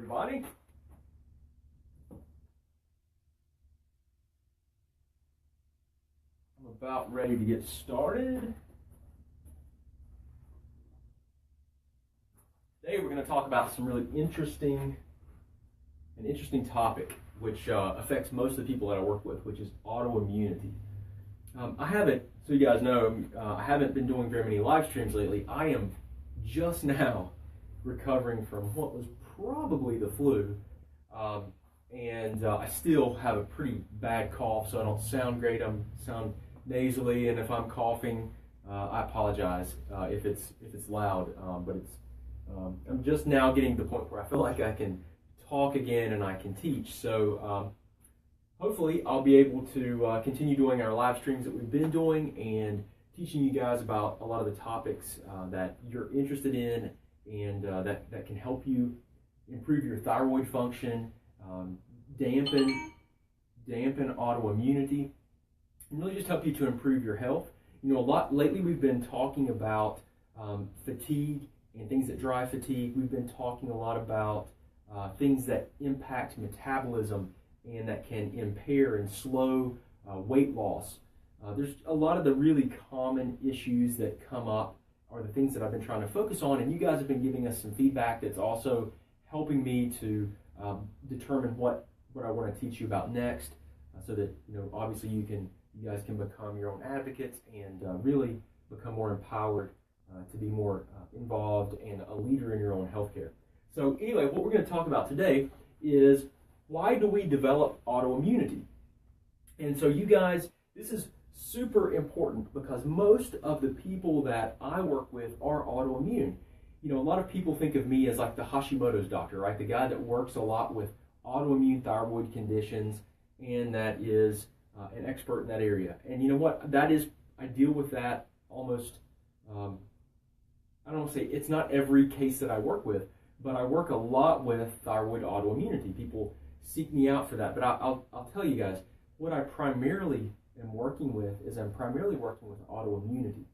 everybody. I'm about ready to get started. Today we're going to talk about some really interesting topic which affects most of the people that I work with, which is autoimmunity. I haven't been doing very many live streams lately. I am just now recovering from what was probably the flu, and I still have a pretty bad cough, so I don't sound great. I sound nasally, and if I'm coughing, I apologize if it's loud. But I'm just now getting to the point where I feel like I can talk again and I can teach. So hopefully I'll be able to continue doing our live streams that we've been doing and teaching you guys about a lot of the topics that you're interested in, and that can help you improve your thyroid function, dampen autoimmunity, and really just help you to improve your health. You know, a lot lately we've been talking about fatigue and things that drive fatigue. We've been talking a lot about things that impact metabolism and that can impair and slow weight loss. There's a lot of the really common issues that come up are the things that I've been trying to focus on, and you guys have been giving us some feedback that's also helping me to determine what I want to teach you about next, so that obviously you guys can become your own advocates and really become more empowered to be more involved and a leader in your own healthcare. So anyway, what we're going to talk about today is why do we develop autoimmunity? And so you guys, this is super important because most of the people that I work with are autoimmune. You know, a lot of people think of me as like the Hashimoto's doctor, right? The guy that works a lot with autoimmune thyroid conditions and that is an expert in that area. And you know what? I deal with that almost, I don't want to say it's not every case that I work with, but I work a lot with thyroid autoimmunity. People seek me out for that. But I'll tell you guys, what I primarily am working with is I'm primarily working with autoimmunity,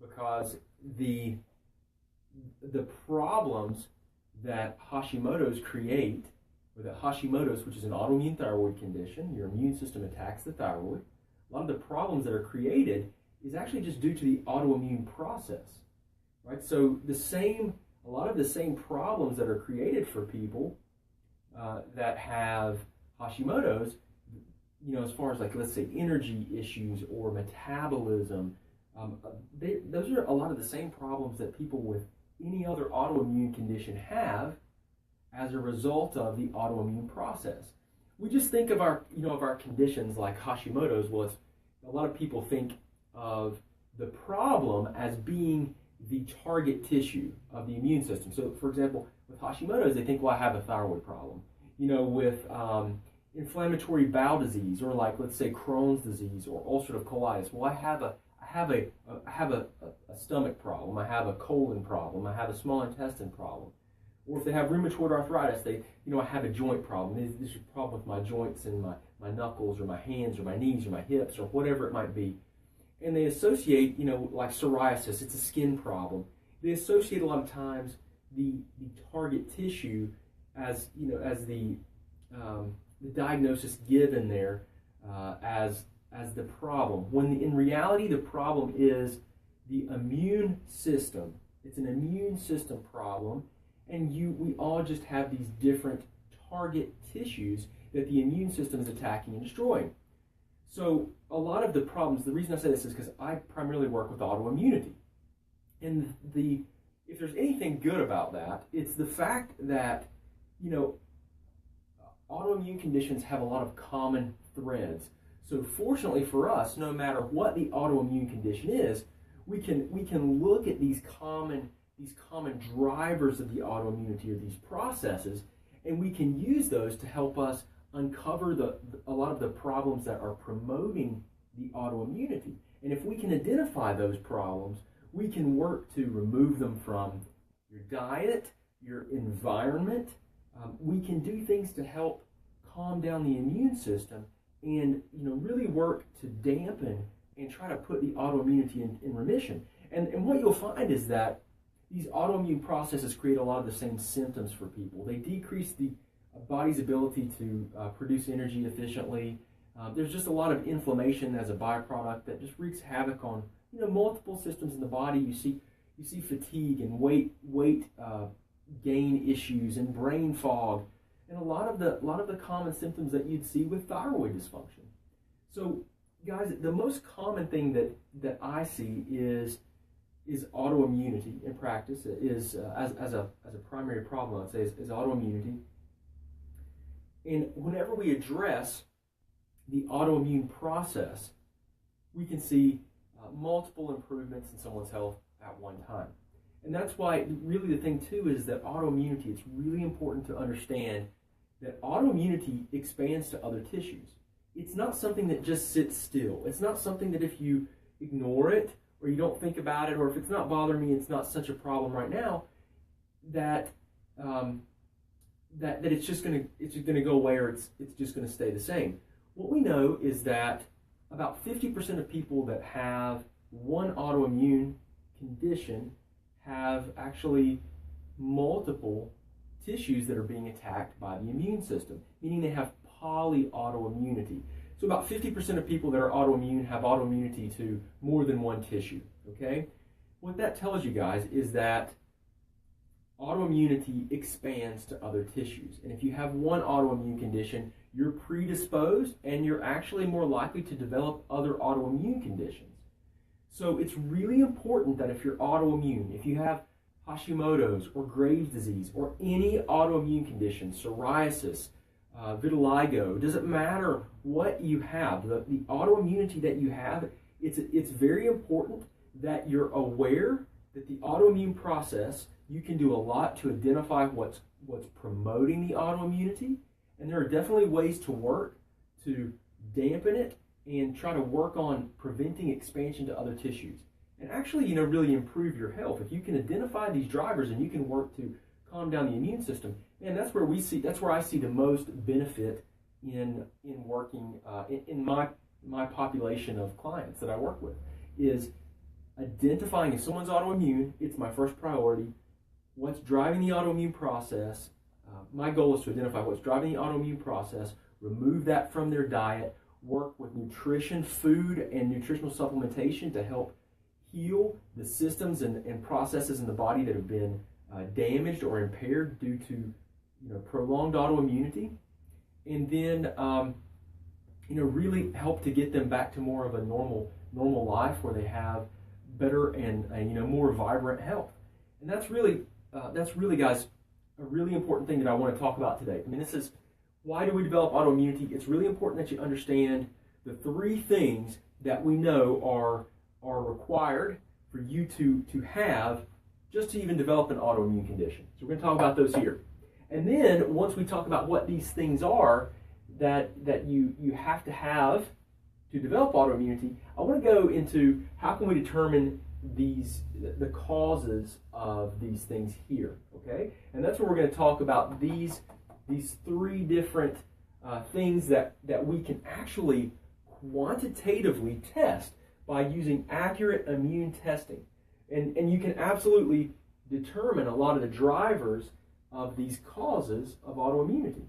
because the problems that Hashimoto's create, or that Hashimoto's, which is an autoimmune thyroid condition, your immune system attacks the thyroid. A lot of the problems that are created is actually just due to the autoimmune process, right? So a lot of the same problems that are created for people that have Hashimoto's, as far as like, let's say, energy issues or metabolism, those are a lot of the same problems that people with any other autoimmune condition have as a result of the autoimmune process. We just think of our conditions like Hashimoto's. Well, a lot of people think of the problem as being the target tissue of the immune system. So, for example, with Hashimoto's, they think, well, I have a thyroid problem. With inflammatory bowel disease, or like, let's say, Crohn's disease or ulcerative colitis. Well, I have a stomach problem. I have a colon problem. I have a small intestine problem. Or if they have rheumatoid arthritis, I have a joint problem. There's a problem with my joints and my knuckles or my hands or my knees or my hips or whatever it might be. And they associate, like psoriasis, it's a skin problem. They associate a lot of times the target tissue as the diagnosis given there as the problem. When in reality the problem is the immune system. It's an immune system problem, and we all just have these different target tissues that the immune system is attacking and destroying. So a lot of the problems, the reason I say this is because I primarily work with autoimmunity. And if there's anything good about that, it's the fact that, autoimmune conditions have a lot of common threads. So fortunately for us, no matter what the autoimmune condition is, we can look at these common drivers of the autoimmunity, or these processes, and we can use those to help us uncover a lot of the problems that are promoting the autoimmunity. And if we can identify those problems, we can work to remove them from your diet, your environment. We can do things to help calm down the immune system and really work to dampen and try to put the autoimmunity in remission. And what you'll find is that these autoimmune processes create a lot of the same symptoms for people. They decrease the body's ability to produce energy efficiently. There's just a lot of inflammation as a byproduct that just wreaks havoc on multiple systems in the body. You see fatigue and weight gain issues and brain fog, and a lot of the common symptoms that you'd see with thyroid dysfunction. So, guys, the most common thing that I see is autoimmunity in practice. Is as a primary problem, I'd say, is autoimmunity. And whenever we address the autoimmune process, we can see multiple improvements in someone's health at one time. And that's why really the thing too is that autoimmunity, it's really important to understand that autoimmunity expands to other tissues. It's not something that just sits still. It's not something that if you ignore it or you don't think about it, or if it's not bothering me, it's not such a problem right now, that it's just gonna go away, or it's just gonna stay the same. What we know is that about 50% of people that have one autoimmune condition have actually multiple tissues that are being attacked by the immune system, meaning they have polyautoimmunity. So about 50% of people that are autoimmune have autoimmunity to more than one tissue, okay? What that tells you guys is that autoimmunity expands to other tissues. And if you have one autoimmune condition, you're predisposed and you're actually more likely to develop other autoimmune conditions. So it's really important that if you're autoimmune, if you have Hashimoto's or Graves' disease or any autoimmune condition, psoriasis, vitiligo, doesn't matter what you have, the autoimmunity that you have, it's very important that you're aware that the autoimmune process, you can do a lot to identify what's promoting the autoimmunity, and there are definitely ways to work to dampen it and try to work on preventing expansion to other tissues. And actually, really improve your health. If you can identify these drivers and you can work to calm down the immune system, and that's where I see the most benefit in working in my population of clients that I work with, is identifying if someone's autoimmune. It's my first priority. What's driving the autoimmune process? My goal is to identify what's driving the autoimmune process, remove that from their diet, work with nutrition, food, and nutritional supplementation to help heal the systems and processes in the body that have been damaged or impaired due to prolonged autoimmunity, and then really help to get them back to more of a normal life where they have better and more vibrant health. And that's really guys, a really important thing that I want to talk about today. I mean, this is why do we develop autoimmunity? It's really important that you understand the three things that we know are required for you to have just to even develop an autoimmune condition. So we're going to talk about those here. And then once we talk about what these things are that you have to develop autoimmunity, I want to go into how can we determine the causes of these things here, okay? And that's where we're going to talk about these three different things that we can actually quantitatively test by using accurate immune testing. And you can absolutely determine a lot of the drivers of these causes of autoimmunity.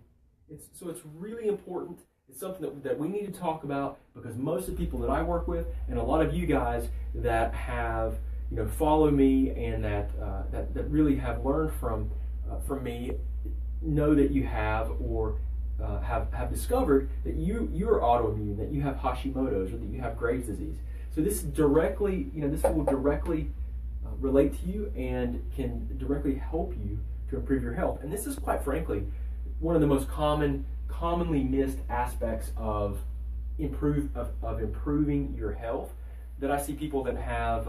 So it's really important. It's something that we need to talk about, because most of the people that I work with, and a lot of you guys that have follow me and that really have learned from me, know that you have or have discovered that you're autoimmune, that you have Hashimoto's, or that you have Graves' disease. So this directly, this will directly relate to you and can directly help you to improve your health. And this is, quite frankly, one of the most commonly missed aspects of improving your health. That I see people that have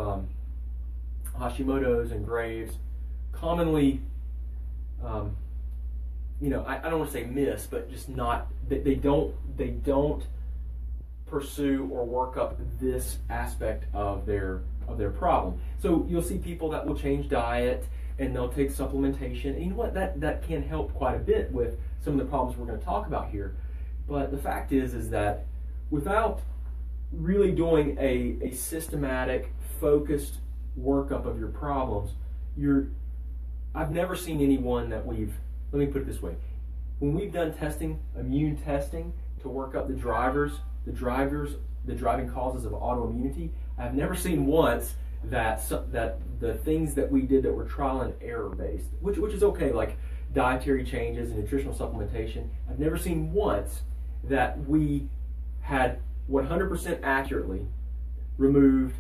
Hashimoto's and Graves commonly, I don't want to say miss, but just not, they don't pursue or work up this aspect of their problem. So you'll see people that will change diet and they'll take supplementation, and you know what, that can help quite a bit with some of the problems we're going to talk about here. But the fact is that without really doing a systematic, focused workup of your problems, I've never seen anyone that let me put it this way. When we've done testing, immune testing, to work up the driving causes of autoimmunity, I've never seen once that the things that we did that were trial and error based, which is okay, like dietary changes and nutritional supplementation, I've never seen once that we had 100% accurately removed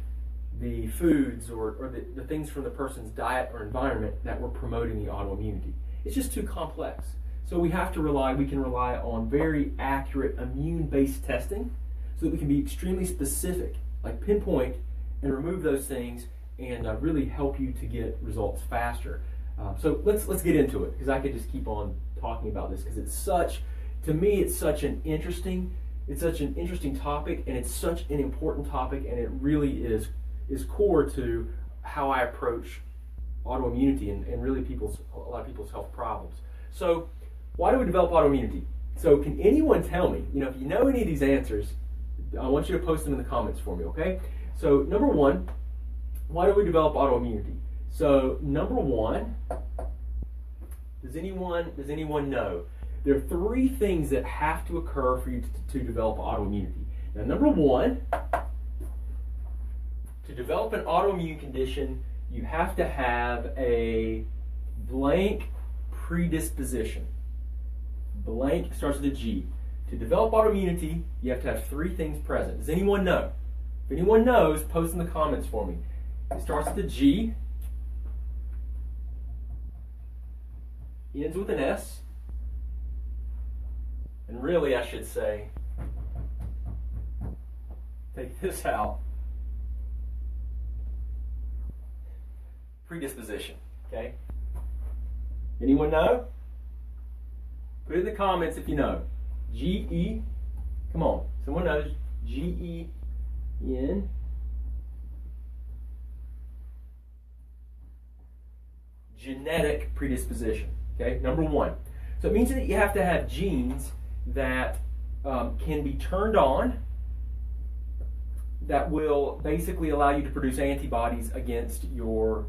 the foods or the things from the person's diet or environment that were promoting the autoimmunity. It's just too complex. So we can rely on very accurate immune-based testing so that we can be extremely specific, like pinpoint and remove those things and really help you to get results faster. So let's get into it, because I could just keep on talking about this, because it's such an interesting topic, and it's such an important topic, and it really is core to how I approach autoimmunity and really a lot of people's health problems. So why do we develop autoimmunity? So can anyone tell me, if you know any of these answers, I want you to post them in the comments for me, okay? So number one, why do we develop autoimmunity? So number one, does anyone know? There are three things that have to occur for you to develop autoimmunity. Now, number one, to develop an autoimmune condition, you have to have a blank predisposition. Blank starts with a G. To develop autoimmunity, you have to have three things present. Does anyone know? If anyone knows, post in the comments for me. It starts with a G, ends with an S, and really I should say, take this out, predisposition, okay? Anyone know? Put it in the comments if you know. G-E, come on, someone knows, G-E-N, genetic predisposition, okay, number one. So it means that you have to have genes that can be turned on, that will basically allow you to produce antibodies against your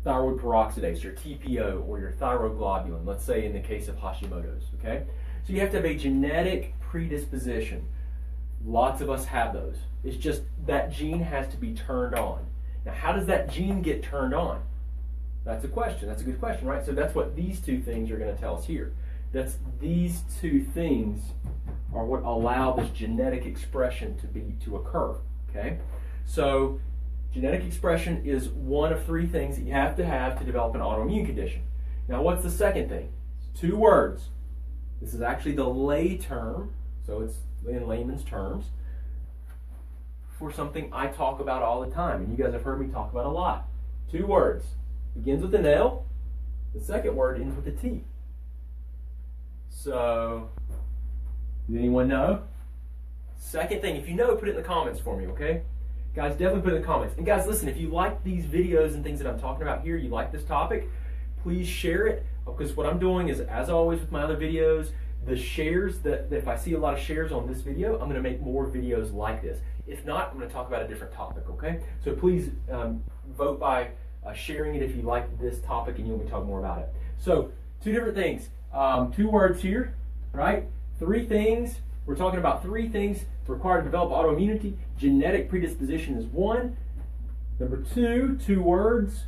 thyroid peroxidase, your TPO, or your thyroglobulin, let's say in the case of Hashimoto's, okay? So you have to have a genetic predisposition. Lots of us have those. It's just that gene has to be turned on. Now, how does that gene get turned on? That's a question. That's a good question, right? So that's what these two things are going to tell us here. These two things are what allow this genetic expression to occur, okay? So genetic expression is one of three things that you have to develop an autoimmune condition. Now, what's the second thing? It's two words. This is actually the lay term, so it's in layman's terms, for something I talk about all the time, and you guys have heard me talk about a lot. Two words. Begins with an L. The second word ends with a T. So, does anyone know? Second thing, if you know, put it in the comments for me, okay? Guys, definitely put it in the comments. And guys, listen, if you like these videos and things that I'm talking about here, you like this topic, please share it, because what I'm doing is, as always with my other videos, the shares, that if I see a lot of shares on this video, I'm going to make more videos like this. If not, I'm going to talk about a different topic, okay? So please vote by sharing it if you like this topic and you want me to talk more about it. So, two different things. Two words here, right? Three things. We're talking about three things required to develop autoimmunity. Genetic predisposition is one. Number two, two words.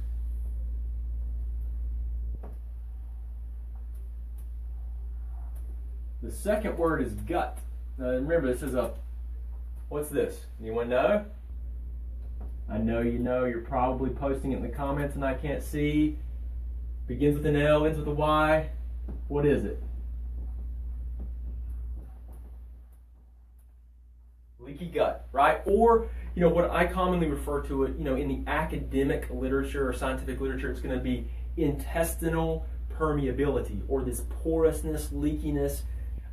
The second word is gut. Now remember, this is what's this? Anyone know? I know you know. You're probably posting it in the comments and I can't see. Begins with an L, ends with a Y. What is it? Leaky gut, right? Or, what I commonly refer to it, in the academic literature or scientific literature, it's going to be intestinal permeability, or this porousness, leakiness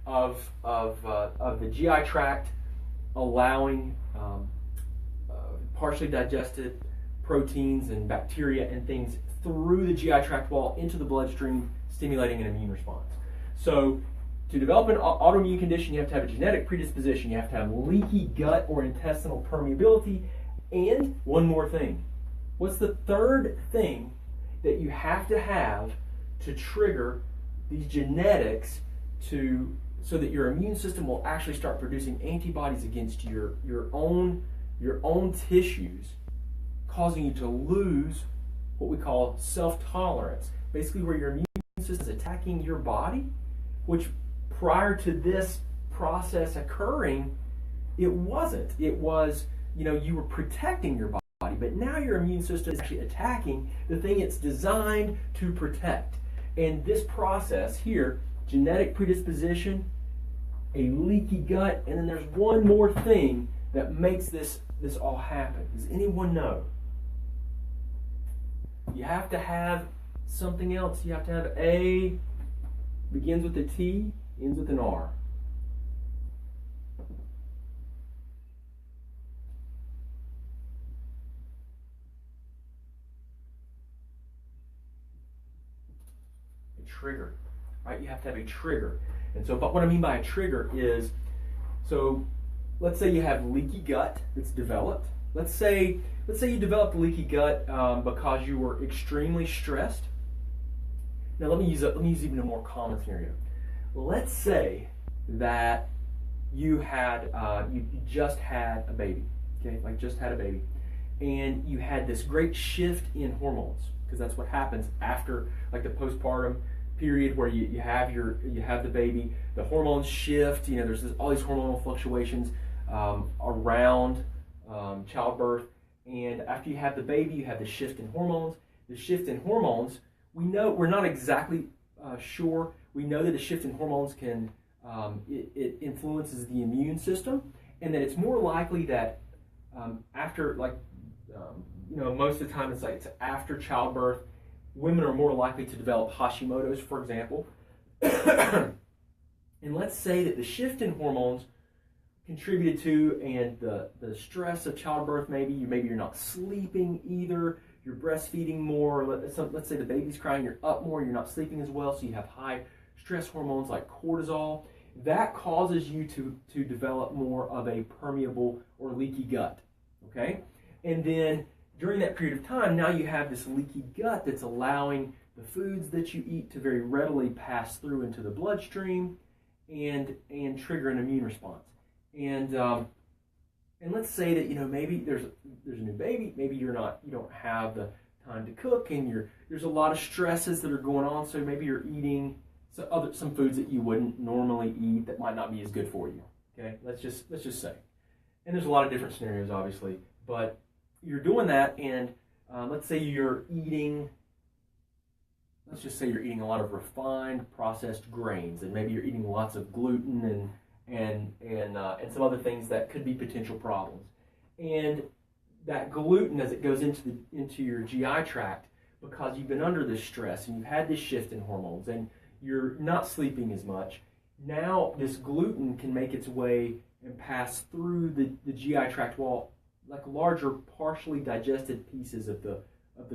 of the GI tract, allowing partially digested proteins and bacteria and things through the GI tract wall into the bloodstream, stimulating an immune response. So to develop an autoimmune condition, you have to have a genetic predisposition. You have to have leaky gut or intestinal permeability. And one more thing. What's the third thing that you have to trigger these genetics so that your immune system will actually start producing antibodies against your own tissues, causing you to lose what we call self-tolerance. Basically, where your immune system is attacking your body, which prior to this process occurring, it wasn't. It was, you were protecting your body, but now your immune system is actually attacking the thing it's designed to protect. And this process here, genetic predisposition, a leaky gut, and then there's one more thing that makes this all happen. Does anyone know? You have to have something else. You have to have A, begins with a T, ends with an R. A trigger, right? You have to have a trigger. And so, but what I mean by a trigger is, so let's say you have leaky gut that's developed. Let's say you developed a leaky gut because you were extremely stressed. Now let me use even a more common scenario. Let's say that you just had a baby, okay, like just had a baby, and you had this great shift in hormones, because that's what happens after like the postpartum period where you have the baby, the hormones shift. There's all these hormonal fluctuations around childbirth, and after you have the baby, you have the shift in hormones. The shift in hormones, we're not exactly sure. We know that the shift in hormones it influences the immune system, and that it's more likely that after most of the time it's after childbirth, women are more likely to develop Hashimoto's, for example. And let's say that the shift in hormones contributed to, and the stress of childbirth, maybe you're not sleeping either, you're breastfeeding more, let's say the baby's crying, you're up more, you're not sleeping as well, so you have high stress hormones like cortisol. That causes you to develop more of a permeable or leaky gut, okay? And then during that period of time, now you have this leaky gut that's allowing the foods that you eat to very readily pass through into the bloodstream and trigger an immune response. And let's say that maybe there's a new baby, maybe you don't have the time to cook, and there's a lot of stresses that are going on. So maybe you're eating some foods that you wouldn't normally eat that might not be as good for you. Okay, let's just say, and there's a lot of different scenarios, obviously, but you're doing that, and let's say you're eating. Let's just say you're eating a lot of refined, processed grains, and maybe you're eating lots of gluten and some other things that could be potential problems. And that gluten, as it goes into your GI tract, because you've been under this stress and you've had this shift in hormones and you're not sleeping as much, now this gluten can make its way and pass through the GI tract wall, like larger, partially digested pieces of the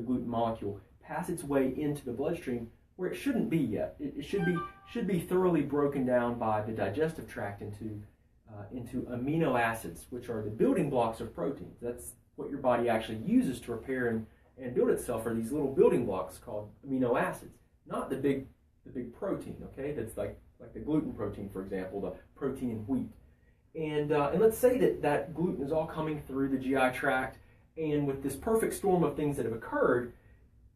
gluten molecule, pass its way into the bloodstream where it shouldn't be yet. It should be thoroughly broken down by the digestive tract into amino acids, which are the building blocks of proteins. That's what your body actually uses to repair and build itself, are these little building blocks called amino acids, not the big protein. Okay, that's like the gluten protein, for example, the protein in wheat. And let's say that gluten is all coming through the GI tract, and with this perfect storm of things that have occurred,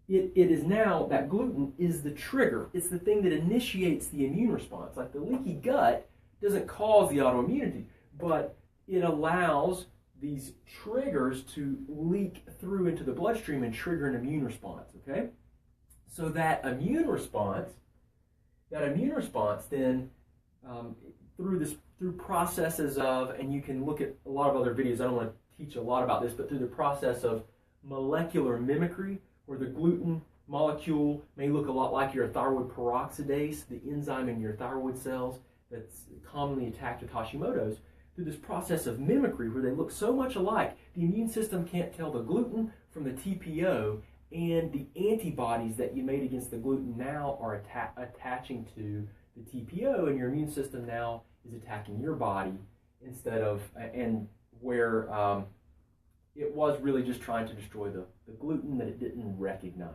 it is now, that gluten is the trigger. It's the thing that initiates the immune response. Like the leaky gut doesn't cause the autoimmunity, but it allows these triggers to leak through into the bloodstream and trigger an immune response, okay? So that immune response then, through processes of, and you can look at a lot of other videos, I don't want to teach a lot about this, but through the process of molecular mimicry, where the gluten molecule may look a lot like your thyroid peroxidase, the enzyme in your thyroid cells that's commonly attacked with Hashimoto's. Through this process of mimicry, where they look so much alike, the immune system can't tell the gluten from the TPO, and the antibodies that you made against the gluten now are attaching to the TPO, and your immune system now is attacking your body instead of, and where it was really just trying to destroy the gluten that it didn't recognize.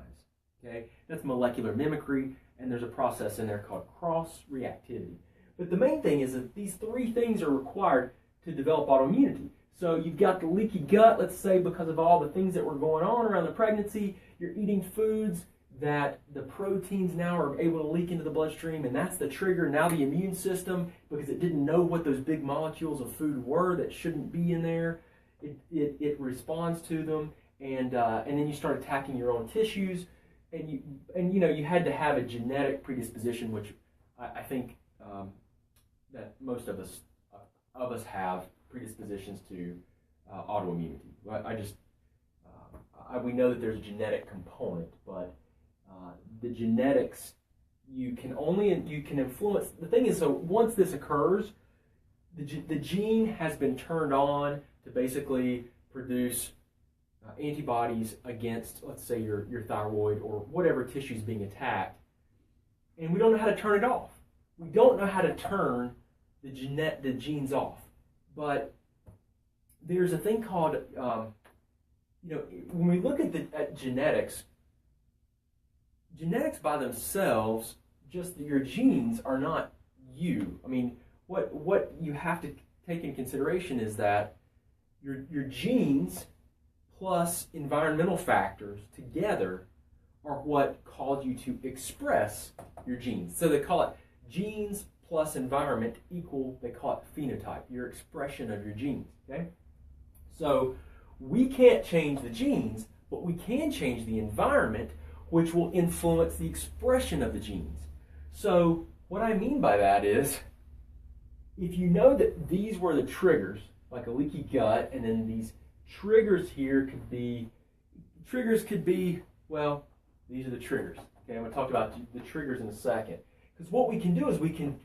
Okay, that's molecular mimicry, and there's a process in there called cross-reactivity. But the main thing is that these three things are required to develop autoimmunity. So you've got the leaky gut, let's say, because of all the things that were going on around the pregnancy. You're eating foods that the proteins now are able to leak into the bloodstream, and that's the trigger. Now the immune system, because it didn't know what those big molecules of food were that shouldn't be in there, it responds to them, and then you start attacking your own tissues, and you had to have a genetic predisposition, which I think that most of us have predispositions to autoimmunity. We know that there's a genetic component, but the genetics you can influence. The thing is, so once this occurs, the gene has been turned on to basically produce antibodies against, let's say, your thyroid or whatever tissue is being attacked, and we don't know how to turn it off. We don't know how to turn the genes off. But there's a thing called, when we look at genetics by themselves, just your genes are not you. I mean, what you have to take in consideration is that your genes plus environmental factors together are what cause you to express your genes. So they call it genes plus environment equal, they call it phenotype, your expression of your genes, okay? So we can't change the genes, but we can change the environment, which will influence the expression of the genes. So what I mean by that is, if you know that these were the triggers, like a leaky gut, and then these triggers here could be, well, these are the triggers. Okay, I'm going to talk about the triggers in a second. Because what we can do is we can,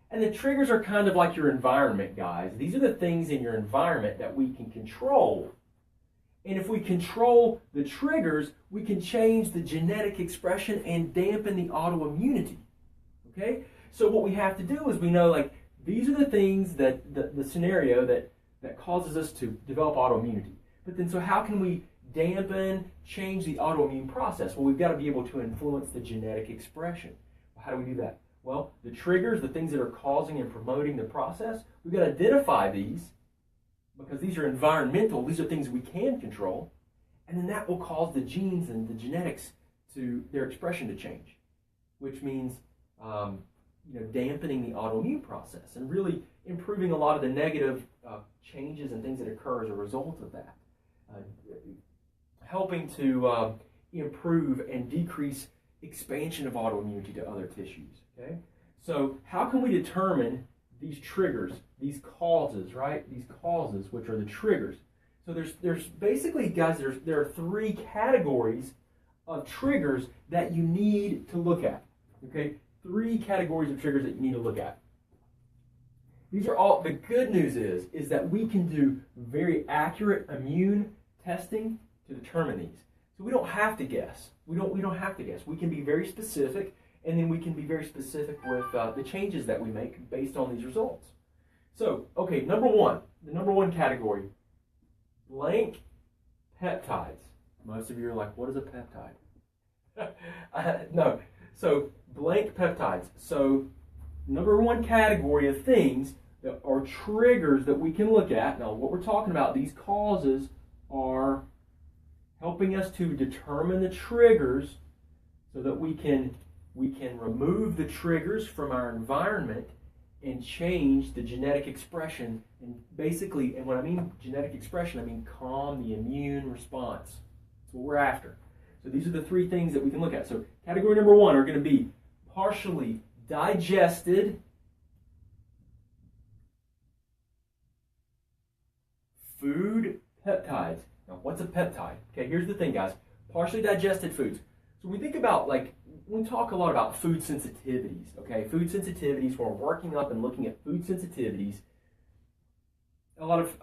and the triggers are kind of like your environment, guys. These are the things in your environment that we can control. And if we control the triggers, we can change the genetic expression and dampen the autoimmunity. Okay? So what we have to do is we know, like, these are the things that the scenario that causes us to develop autoimmunity. But then, so how can we dampen, change the autoimmune process? Well, we've got to be able to influence the genetic expression. How do we do that? Well, the triggers, the things that are causing and promoting the process, we've got to identify these, because these are environmental, these are things we can control, and then that will cause the genes and the genetics to their expression to change, which means dampening the autoimmune process and really improving a lot of the negative changes and things that occur as a result of that, helping to improve and decrease expansion of autoimmunity to other tissues. Okay, so how can we determine these triggers, these causes, right? These causes, which are the triggers. So there's basically, guys, there are three categories of triggers that you need to look at. Okay, three categories of triggers that you need to look at. These are all, the good news is that we can do very accurate immune testing to determine these. So we don't have to guess. We don't have to guess. We can be very specific, and then we can be very specific with the changes that we make based on these results. So, okay, the number one category, blank peptides. Most of you are like, what is a peptide? No. So, blank peptides. So, number one category of things that are triggers that we can look at. Now, what we're talking about, these causes are helping us to determine the triggers so that we can remove the triggers from our environment and change the genetic expression. And basically, and when I mean genetic expression, I mean calm the immune response. That's what we're after. So these are the three things that we can look at. So category number one are going to be partially digested food peptides. Now, what's a peptide? Okay, here's the thing, guys. Partially digested foods. So we think about, like, we talk a lot about food sensitivities, okay? Food sensitivities, when we're working up and looking at food sensitivities, a lot of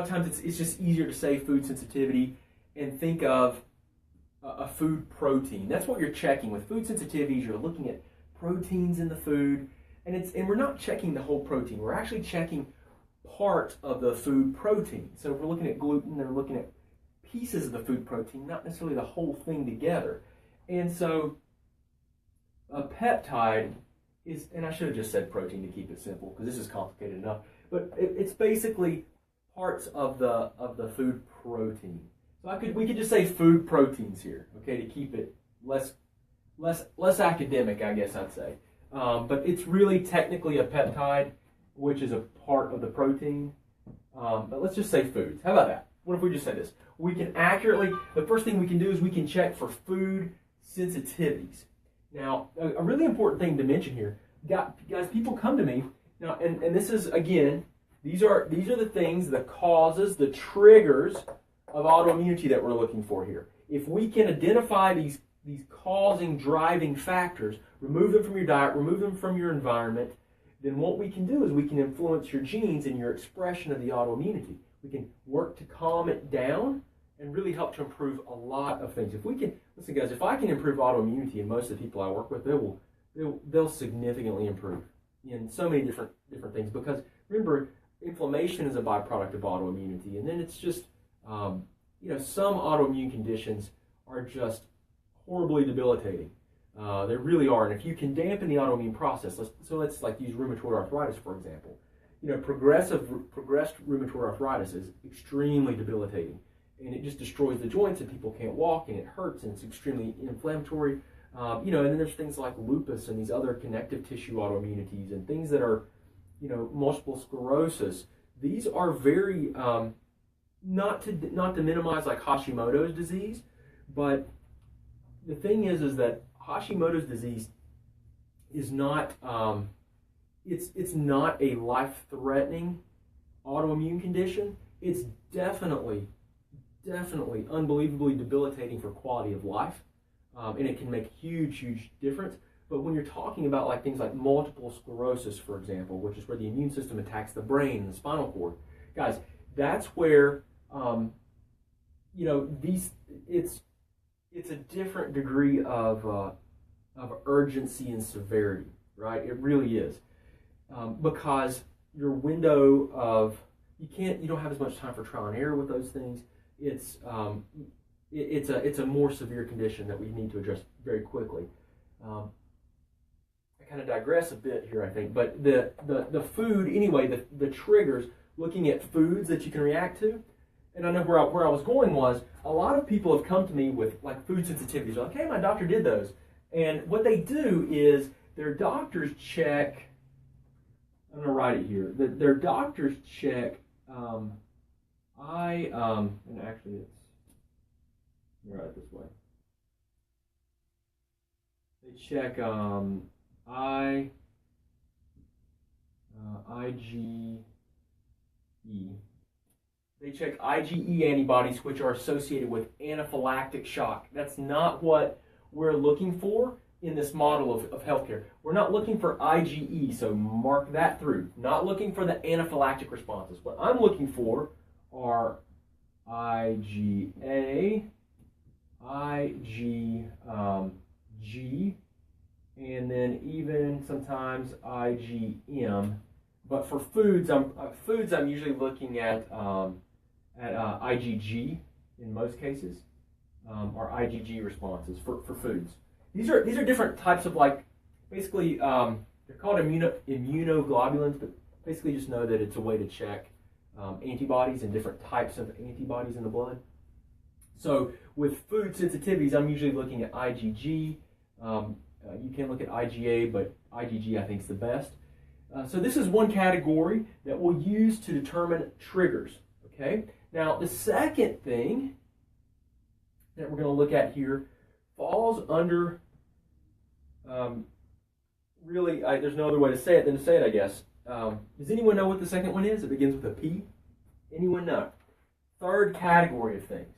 times it's just easier to say food sensitivity and think of a food protein. That's what you're checking. With food sensitivities, you're looking at proteins in the food, and we're not checking the whole protein. We're actually checking part of the food protein. So if we're looking at gluten, they're looking at pieces of the food protein, not necessarily the whole thing together. And so a peptide is, and I should have just said protein to keep it simple because this is complicated enough, but it's basically parts of the food protein. So we could just say food proteins here, okay, to keep it less academic, I guess I'd say. But it's really technically a peptide, which is a part of the protein. But let's just say foods. How about that? What if we just say this? We can accurately, the first thing we can do is we can check for food sensitivities. Now, a really important thing to mention here, guys, people come to me, now, and this is, again, these are the things, the causes, the triggers of autoimmunity that we're looking for here. If we can identify these causing, driving factors, remove them from your diet, remove them from your environment, then what we can do is we can influence your genes and your expression of the autoimmunity. We can work to calm it down and really help to improve a lot of things. If we can, listen guys, if I can improve autoimmunity in most of the people I work with, they'll significantly improve in so many different things, because remember, inflammation is a byproduct of autoimmunity, and then it's just, some autoimmune conditions are just horribly debilitating. They really are, and if you can dampen the autoimmune process, let's like use rheumatoid arthritis for example. Progressed rheumatoid arthritis is extremely debilitating, and it just destroys the joints, and people can't walk, and it hurts, and it's extremely inflammatory. And then there's things like lupus and these other connective tissue autoimmunities and things that are, multiple sclerosis. These are very not to minimize like Hashimoto's disease, but the thing is that Hashimoto's disease is not it's not a life-threatening autoimmune condition. It's definitely unbelievably debilitating for quality of life, and it can make huge difference. But when you're talking about like things like multiple sclerosis, for example, which is where the immune system attacks the brain and the spinal cord, guys, that's where it's a different degree of urgency and severity, right? It really is, because your window of you don't have as much time for trial and error with those things. It's a more severe condition that we need to address very quickly. I kind of digress a bit here, I think, but the food anyway, the triggers, looking at foods that you can react to. And I know where I was going was, a lot of people have come to me with like food sensitivities. They're like, hey, my doctor did those. And what they do is their doctors check, I'm going to write it here, their doctors check, and actually it's, let me write it this way. They check IgE. They check IgE antibodies, which are associated with anaphylactic shock. That's not what we're looking for in this model of healthcare. We're not looking for IgE, so mark that through. Not looking for the anaphylactic responses. What I'm looking for are IgA, IgG, and then even sometimes IgM. But for foods, I'm usually looking at IgG in most cases, or IgG responses for foods. These are different types of, like, basically they're called immunoglobulins, but basically just know that it's a way to check antibodies and different types of antibodies in the blood. So with food sensitivities, I'm usually looking at IgG. You can look at IgA, but IgG I think is the best. So this is one category that we'll use to determine triggers. Okay. Now the second thing that we're going to look at here falls under really. There's no other way to say it than to say it, I guess. Does anyone know what the second one is? It begins with a P. Anyone know? Third category of things.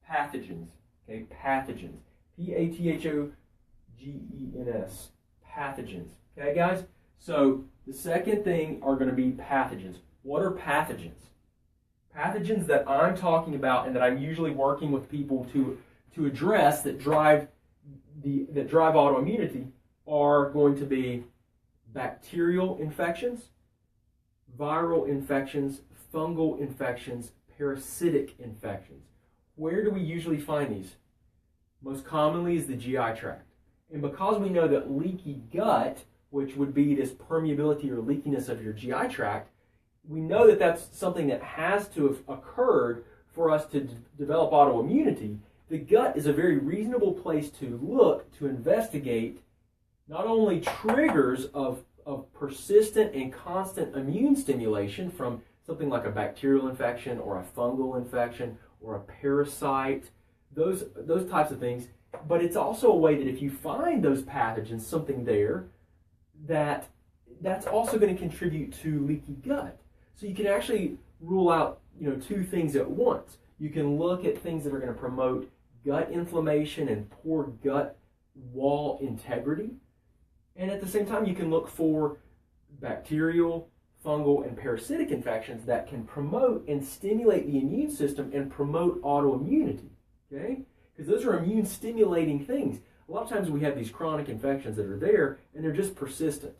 Pathogens. Okay, pathogens. Pathogens. Pathogens. Okay, guys? So the second thing are going to be pathogens. What are pathogens? Pathogens that I'm talking about and that I'm usually working with people to to address that drive autoimmunity are going to be bacterial infections, viral infections, fungal infections, parasitic infections. Where do we usually find these? Most commonly is the GI tract. And because we know that leaky gut, which would be this permeability or leakiness of your GI tract, we know that that's something that has to have occurred for us to develop autoimmunity. The gut is a very reasonable place to look to investigate not only triggers of persistent and constant immune stimulation from something like a bacterial infection or a fungal infection or a parasite, those types of things, but it's also a way that if you find those pathogens, something there, that's also going to contribute to leaky gut. So you can actually rule out, two things at once. You can look at things that are going to promote gut inflammation and poor gut wall integrity. And at the same time, you can look for bacterial, fungal, and parasitic infections that can promote and stimulate the immune system and promote autoimmunity, okay? Because those are immune stimulating things. A lot of times we have these chronic infections that are there and they're just persistent.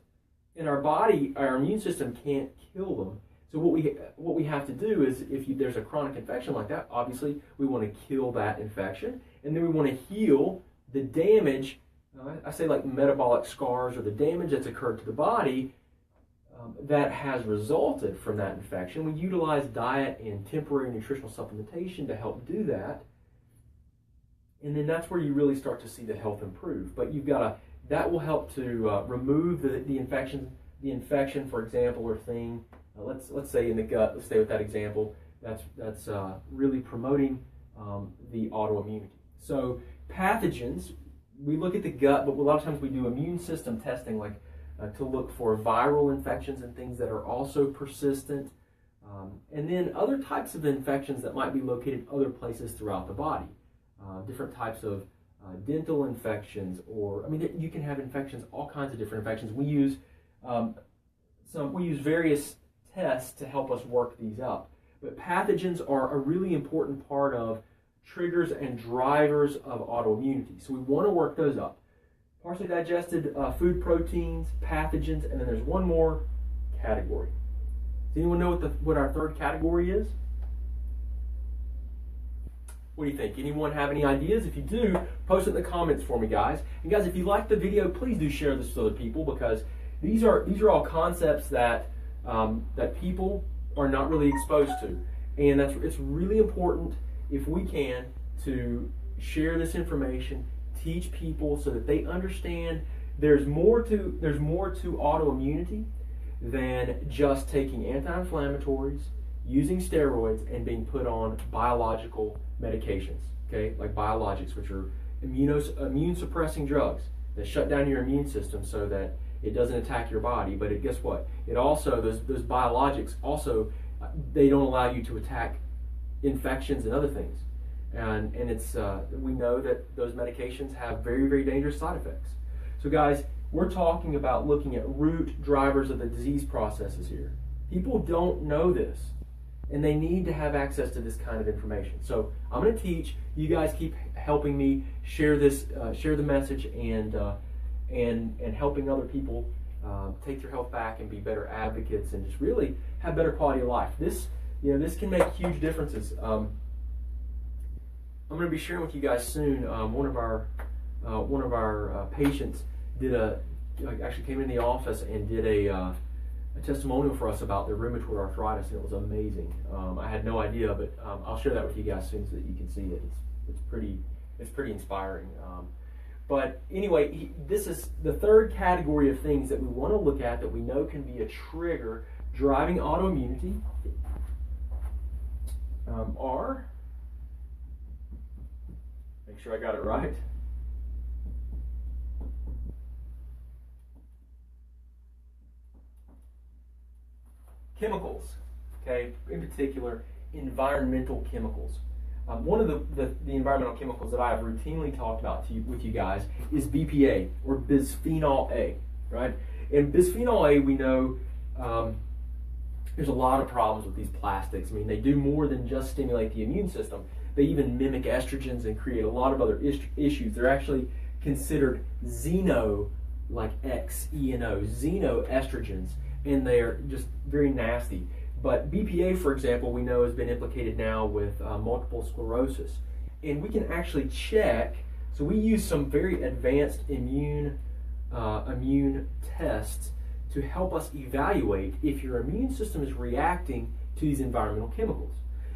And our body, our immune system can't kill them. So what we have to do is, if there's a chronic infection like that, obviously we want to kill that infection, and then we want to heal the damage. I say like metabolic scars or the damage that's occurred to the body that has resulted from that infection. We utilize diet and temporary nutritional supplementation to help do that, and then that's where you really start to see the health improve. But that will help to remove the infection, for example, or thing. Let's say in the gut. Let's stay with that example. That's really promoting the autoimmunity. So pathogens, we look at the gut, but a lot of times we do immune system testing, like to look for viral infections and things that are also persistent, and then other types of infections that might be located other places throughout the body. Different types of dental infections, you can have infections, all kinds of different infections. We use various tests to help us work these up. But pathogens are a really important part of triggers and drivers of autoimmunity. So we want to work those up. Partially digested food proteins, pathogens, and then there's one more category. Does anyone know what our third category is? What do you think? Anyone have any ideas? If you do, post it in the comments for me, guys. And guys, if you like the video, please do share this with other people, because these are all concepts that people are not really exposed to, and it's really important, if we can, to share this information, teach people so that they understand there's more to autoimmunity than just taking anti-inflammatories, using steroids, and being put on biological medications, okay, like biologics, which are immune suppressing drugs that shut down your immune system so that it doesn't attack your body. But guess what? It also, those biologics also, they don't allow you to attack infections and other things. And it's we know that those medications have very, very dangerous side effects. So guys, we're talking about looking at root drivers of the disease processes here. People don't know this, and they need to have access to this kind of information. So I'm going to teach. You guys keep helping me share this, share the message, and helping other people take their health back and be better advocates and just really have better quality of life. This can make huge differences. I'm going to be sharing with you guys soon. One of our patients actually came in the office and did a testimonial for us about their rheumatoid arthritis, and it was amazing. I had no idea, but I'll share that with you guys soon so that you can see it. It's pretty inspiring. But anyway, this is the third category of things that we want to look at that we know can be a trigger driving autoimmunity. Are, make sure I got it right. Chemicals, okay, in particular, environmental chemicals. One of the environmental chemicals that I have routinely talked about with you guys is BPA, or bisphenol A, right? And bisphenol A, we know there's a lot of problems with these plastics. I mean, they do more than just stimulate the immune system. They even mimic estrogens and create a lot of other issues. They're actually considered xeno, like X-E-N-O, xenoestrogens, and they're just very nasty. But BPA, for example, we know has been implicated now with multiple sclerosis. And we can actually check, so we use some very advanced immune tests to help us evaluate if your immune system is reacting to these environmental chemicals.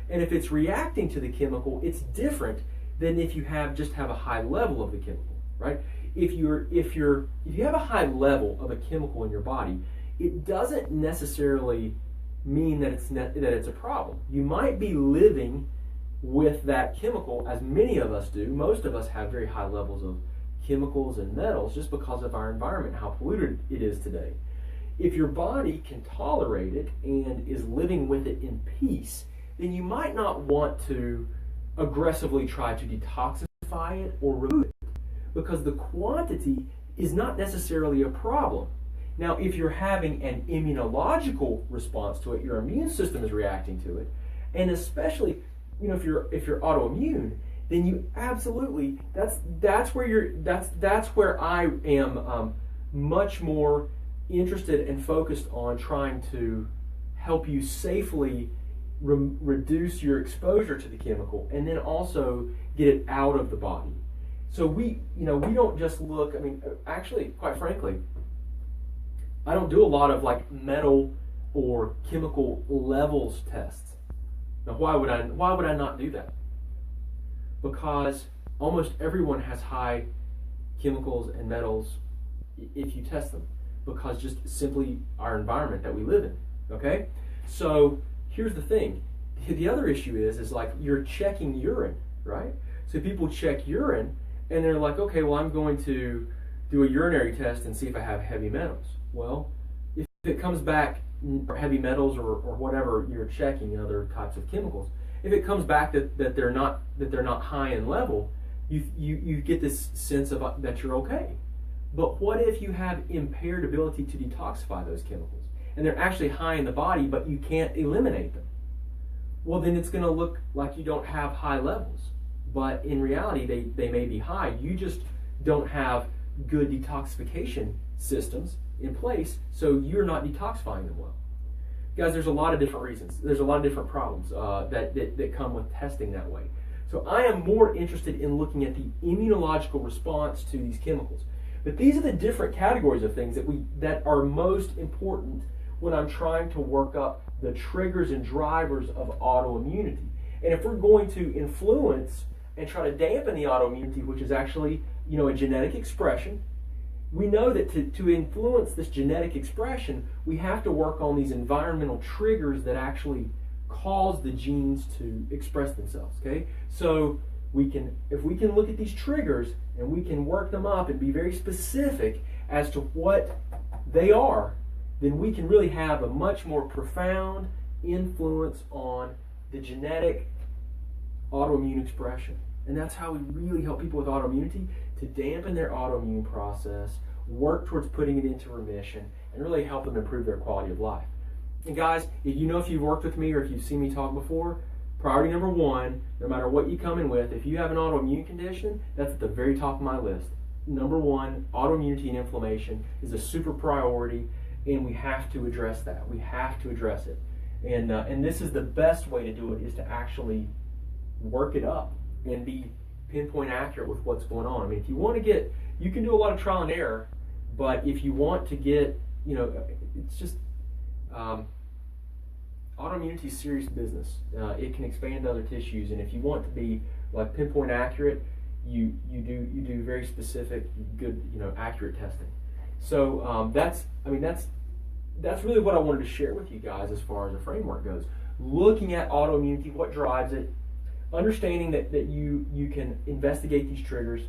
And if it's reacting to the chemical, it's different than if you just have a high level of the chemical, right? If you have a high level of a chemical in your body, it doesn't necessarily mean that it's a problem. You might be living with that chemical, as many of us do. Most of us have very high levels of chemicals and metals just because of our environment, how polluted it is today. If your body can tolerate it and is living with it in peace, then you might not want to aggressively try to detoxify it or remove it, because the quantity is not necessarily a problem. Now, if you're having an immunological response to it, your immune system is reacting to it, and especially, if you're autoimmune, then you absolutely that's where I am much more interested and focused on trying to help you safely reduce your exposure to the chemical, and then also get it out of the body. So we don't just look. I mean, actually, quite frankly, I don't do a lot of like metal or chemical levels tests. Now, why would I not do that? Because almost everyone has high chemicals and metals if you test them, because just simply our environment that we live in. Okay, so here's the thing. The other issue is like you're checking urine, right? So people check urine and they're like, okay, well, I'm going to do a urinary test and see if I have heavy metals. Well, if it comes back heavy metals or whatever you're checking, other types of chemicals, if it comes back that they're not high in level, you get this sense of that you're okay. But what if you have impaired ability to detoxify those chemicals and they're actually high in the body, but you can't eliminate them? Well, then it's going to look like you don't have high levels, but in reality they may be high. You just don't have good detoxification systems in place, so you're not detoxifying them well. Guys, there's a lot of different reasons. There's a lot of different problems that come with testing that way. So I am more interested in looking at the immunological response to these chemicals. But these are the different categories of things that are most important when I'm trying to work up the triggers and drivers of autoimmunity. And if we're going to influence and try to dampen the autoimmunity, which is actually a genetic expression, we know that to influence this genetic expression, we have to work on these environmental triggers that actually cause the genes to express themselves. Okay, so if we can look at these triggers and we can work them up and be very specific as to what they are, then we can really have a much more profound influence on the genetic autoimmune expression. And that's how we really help people with autoimmunity, to dampen their autoimmune process, work towards putting it into remission, and really help them improve their quality of life. And guys, if you've worked with me or if you've seen me talk before, priority number one, no matter what you come in with, if you have an autoimmune condition, that's at the very top of my list. Number one, autoimmunity and inflammation is a super priority, and we have to address that. We have to address it. And this is the best way to do it, is to actually work it up and be pinpoint accurate with what's going on. I mean, if you want to get, you can do a lot of trial and error, but if you want to get, it's just, autoimmunity is serious business. It can expand to other tissues, and if you want to be like pinpoint accurate, you do very specific, good, accurate testing. So that's really what I wanted to share with you guys as far as the framework goes. Looking at autoimmunity, what drives it, understanding that you can investigate these triggers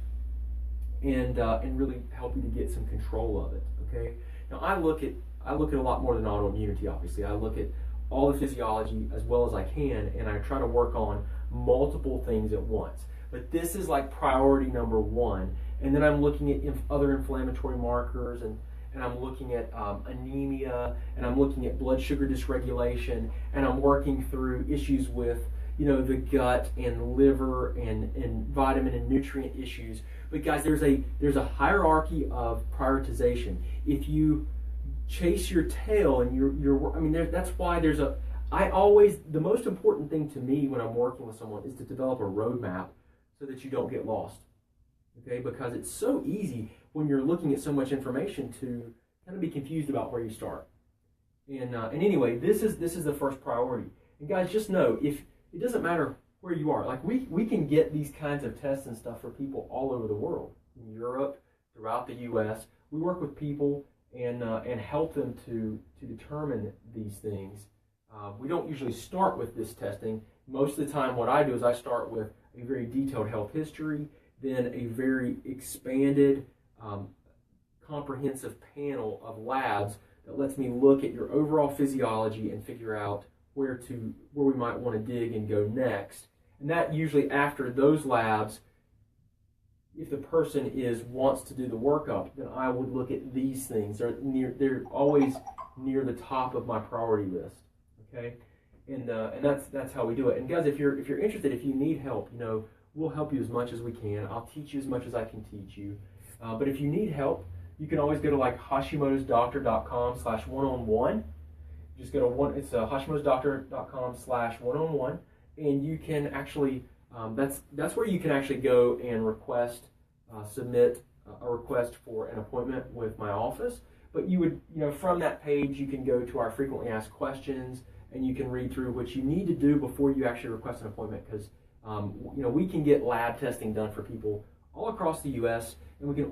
and really help you to get some control of it. Okay. Now I look at a lot more than autoimmunity. Obviously, I look at all the physiology as well as I can, and I try to work on multiple things at once. But this is like priority number one. And then I'm looking at other inflammatory markers, and I'm looking at anemia, and I'm looking at blood sugar dysregulation, and I'm working through issues with the gut and liver and vitamin and nutrient issues. But guys, there's a hierarchy of prioritization. If you chase your tail and that's why the most important thing to me when I'm working with someone is to develop a roadmap so that you don't get lost. Okay, because it's so easy when you're looking at so much information to kind of be confused about where you start. And anyway, this is the first priority. And guys, just know, if it doesn't matter where you are, like we can get these kinds of tests and stuff for people all over the world, in Europe, throughout the U.S. We work with people and help them to determine these things. We don't usually start with this testing. Most of the time, what I do is I start with a very detailed health history, then a very expanded, comprehensive panel of labs that lets me look at your overall physiology and figure out where we might want to dig and go next. And that usually, after those labs, if the person wants to do the workup, then I would look at these things. They're always near the top of my priority list. Okay, and that's how we do it. And guys, if you're interested, if you need help, we'll help you as much as we can. I'll teach you as much as I can teach you. But if you need help, you can always go to like hashimotosdoctor.com/one-on-one. Just go to it's hashimotosdoctor.com/one-on-one, and you can actually that's where you can actually go and submit a request for an appointment with my office. But you would, from that page, you can go to our frequently asked questions, and you can read through what you need to do before you actually request an appointment, because we can get lab testing done for people all across the U.S. and we can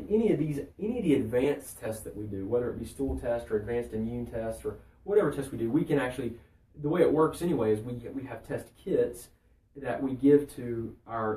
any of the advanced tests that we do, whether it be stool test or advanced immune test or whatever test we do, we can actually, the way it works anyway is we have test kits that we give to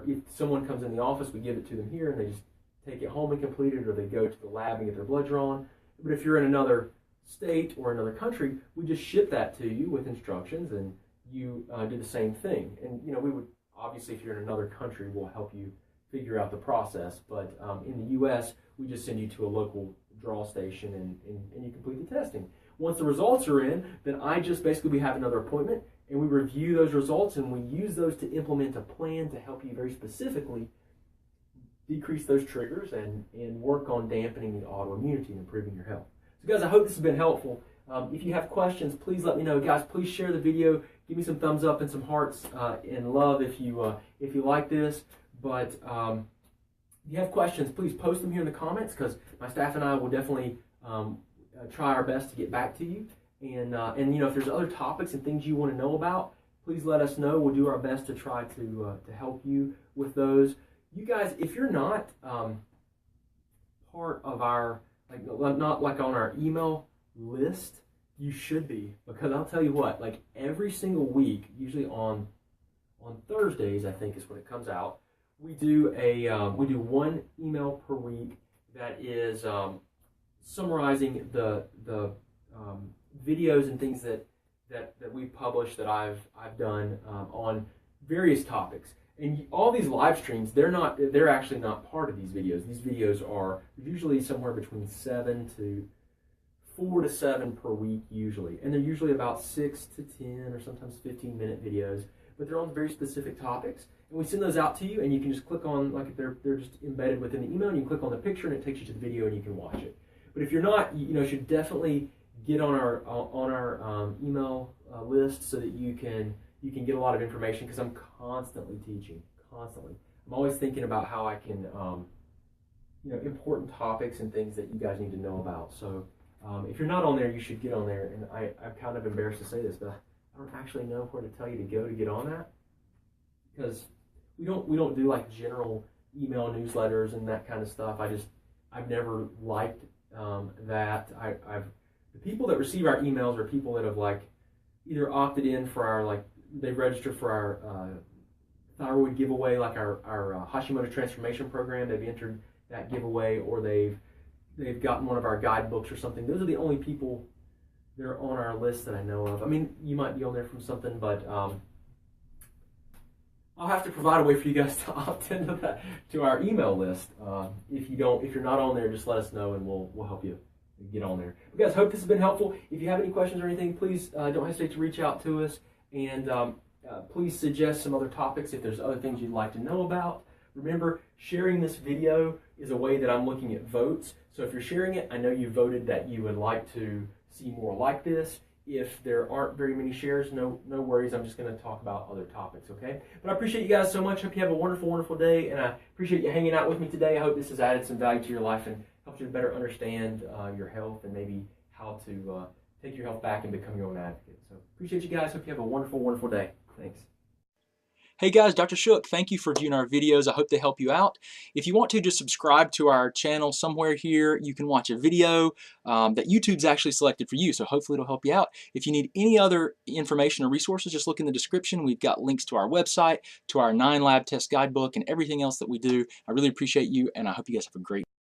if someone comes in the office, we give it to them here and they just take it home and complete it, or they go to the lab and get their blood drawn. But if you're in another state or another country, we just ship that to you with instructions, and you do the same thing. And we would obviously, if you're in another country, we'll help you figure out the process. But in the U.S., we just send you to a local draw station and you complete the testing. Once the results are in, then we have another appointment, and we review those results, and we use those to implement a plan to help you very specifically decrease those triggers and work on dampening the autoimmunity and improving your health. So guys, I hope this has been helpful. If you have questions, please let me know. Guys, please share the video. Give me some thumbs up and some hearts and love if you like this. But if you have questions, please post them here in the comments, because my staff and I will definitely try our best to get back to you. And if there's other topics and things you want to know about, please let us know. We'll do our best to try to help you with those. You guys, if you're not part of our, not like on our email list, you should be, because I'll tell you what, like every single week, usually on Thursdays, I think is when it comes out, we do one email per week that is summarizing the videos and things that we've published, that I've done on various topics. And all these live streams, they're actually not part of these videos. These videos are usually somewhere between 4 to 7 per week usually. And they're usually about 6 to 10 or sometimes 15-minute videos. But they're on very specific topics. And we send those out to you, and you can just click on, like they're just embedded within the email, and you can click on the picture and it takes you to the video and you can watch it. But if you're not, you should definitely get on our email list so that you can get a lot of information, because I'm constantly teaching, constantly. I'm always thinking about how I can, important topics and things that you guys need to know about. So if you're not on there, you should get on there. And I'm kind of embarrassed to say this, but I don't actually know where to tell you to go to get on that, because we don't do like general email newsletters and that kind of stuff. I've never liked that. The people that receive our emails are people that have either opted in for our they've registered for our thyroid giveaway, like our Hashimoto transformation program. They've entered that giveaway, or they've gotten one of our guidebooks or something. Those are the only people that are on our list that I know of. I mean, you might be on there from something, but I'll have to provide a way for you guys to opt into to our email list. If you're not on there, just let us know and we'll help you get on there. But guys, hope this has been helpful. If you have any questions or anything, please don't hesitate to reach out to us. And Please suggest some other topics if there's other things you'd like to know about. Remember, sharing this video is a way that I'm looking at votes. So if you're sharing it, I know you voted that you would like to see more like this. If there aren't very many shares, no worries. I'm just going to talk about other topics, okay? But I appreciate you guys so much. Hope you have a wonderful, wonderful day, and I appreciate you hanging out with me today. I hope this has added some value to your life and helped you to better understand your health and maybe how to take your health back and become your own advocate. So appreciate you guys. Hope you have a wonderful, wonderful day. Thanks. Hey guys, Dr. Shook, thank you for viewing our videos. I hope they help you out. If you want to, just subscribe to our channel somewhere here. You can watch a video that YouTube's actually selected for you, so hopefully it'll help you out. If you need any other information or resources, just look in the description. We've got links to our website, to our 9 lab test guidebook, and everything else that we do. I really appreciate you, and I hope you guys have a great